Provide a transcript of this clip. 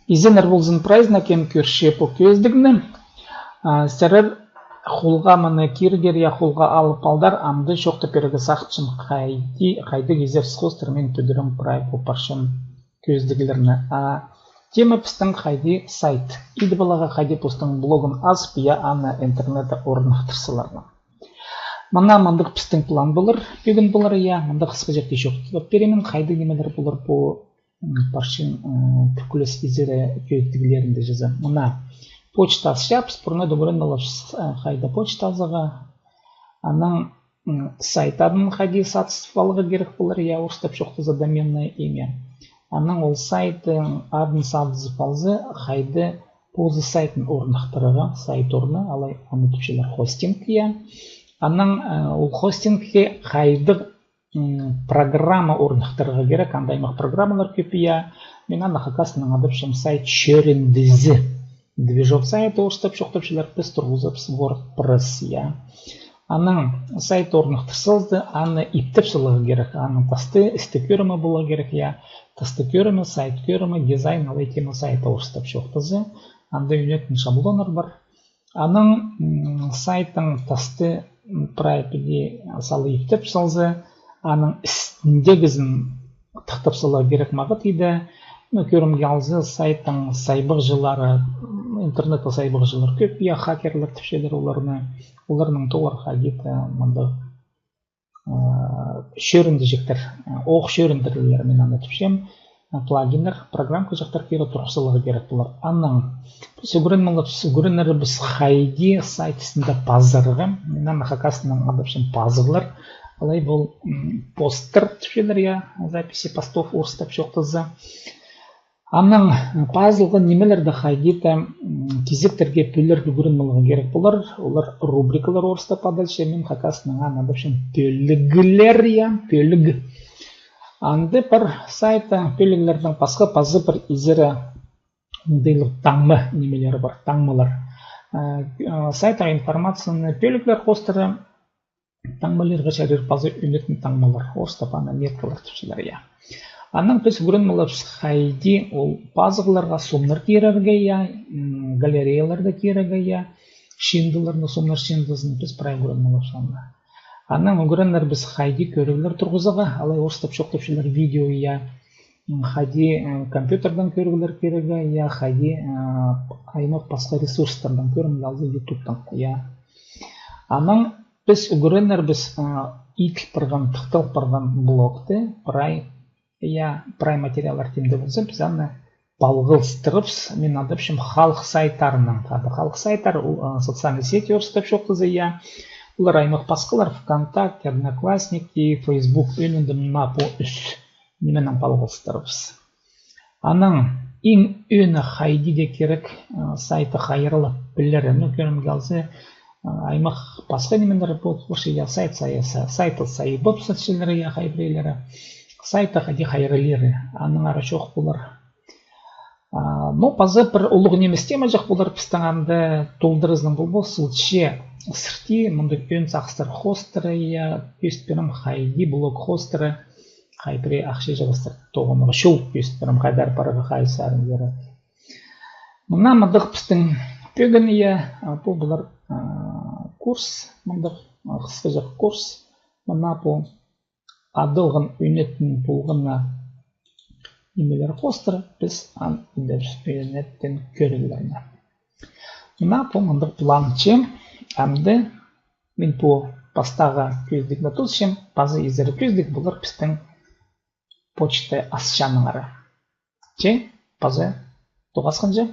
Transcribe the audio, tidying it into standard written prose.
Изенер болзын праздникем көрше по көздігні. Сәрір хулға маны киргер я хулға алып алдар амды шоқты перегі сақчын қайды кезер сқостырмен түдірім прай по паршын көздігілеріні. Тема пістің қайды сайт. Иді балаға қайды постың блогын аз пия аны интернеті орнықтырсыларына. Мана мандық пістің план болыр. Бүгін болыр я мандық қысқы жерде шоқты. Беремен қайды кемелер болыр по паршын күкілес изері көздігілерінде жазы. Мана почта шапс, пұрны дұғырын қайды почта азыға. Аның сайт адын қайды сатысыпалығы керек болыр. Я орыстап шоқты за доменное имя. Аның ол сайттың адын сатысыпалзы қайды позы сайтын орнықтырыға. Сайт орны, алай аны түпшелер хостинг я. Аның ол хостингке қайды программа орнықтырыға керек. Андаймақ программалар көпия. Мен аны қақасының адыпшым сайт шөріндізі. Движок сайты орыстап шоқтапшылар біз тұрғызыпс WordPress я. Аның сайт орнықтырсылды, аны иптіпшілігі керек. Аның тасты істі көрімі болу керек я. Тасты көрімі, сайт көрімі, дизайн алай тема сайты орыстап шоқтызы. Анда үйнетін шаблонар бар. Аның сайттың тасты прайпеде салы иптіпшілзі. Аның істіндегізін тақтапсылы керек мағыт еді. Көрімге алзы сайттың сайбық жылары, интернетті сайбық жылар көп, я хакерлер түпшелер оларының тоғыр қағеті мұнды шөрінді жектер, оқ шөріндірілер мен аны түпшем, плагинер, программка жақтар кері тұрқсылығы керек болар. Аның сүгірінері біз қайды сайтысында пазырғы, мен аны қақасының адапшын пазырлар, алай бұл постер түпшелер я, записи постов орыстап шоқтызы. Аның пазылғы немелерді қайдеті кезектерге пөлерді көрінмелігі керек болар. Олар рубрикалар орыстап адалшы мен қақасының анадапшын пөлігілер я, пөлігі. Анды бір сайты пөлігілердің пасқа пазы бір изері ұндайлық таңмы немелері бар, таңмылар. Сайта информацияны пөлігілер қостыры таңмылерға шәрер пазы үнетін таңмылар. Орыстап ана неткалар түпшілер я. Аның біз көрінмелі қайды ол пазығыларға сомнар керерге я, галереяларды керерге я, шиндыларны, сомнар шиндызын біз прай көрінмелі шанна. Аның көрінлер біз қайды көрігілер тұрғызыға, алай орыстап шоқтапшылар видео я, қайды компьютердан көрігілер керерге я, қайды аймақ басқа ресурстардан көрімді алды ютубтан я. Аның біз көрінлер біз итл бірған, тұқтал бірған блогты прай прай материалар темді болса, біз аны балғылстырыпс, мен адапшым халық сайттарынан қады. Халық сайттар социальный сети орыстап шоқтызы я. Олар аймақ басқалар ВКонтакте, Одноклассники, Facebook өнінді мұна по үс. Неменен балғылстырыпс. Аның ең өні қайды де керек сайты қайырылып білері. Көрімге алсы аймақ басқа неменлері болды. Я сайт сайты сайы болып сәтшілері я қайбірейлері. Сайта қади қайрылері, аның ары жоқ болар. Но пазы бір ұлығы немес тема жақ болар пістіңанды толдырызның бұл бол сылтше сырти, мұнды өн сақыстыр хостыры, көстперім қайди блог хостыры, қайбіре ақшы жағыстыр тоғынығы шоу көстперім қайдар парығы қайсарын ері. Мұна мұндық пістің пөгін бұл бұлар курс, мұндық қысқы жақ курс, мұна бұл адылғын үйнеттің болғына немелер қостыры, біз үйнеттің көрілеріне. Мұна бұл мұндық планче, әмді мен бұл бастаға көздік натылшым, базы езері көздік болар біздің почта асшаның ары. Базы тоғасқын же?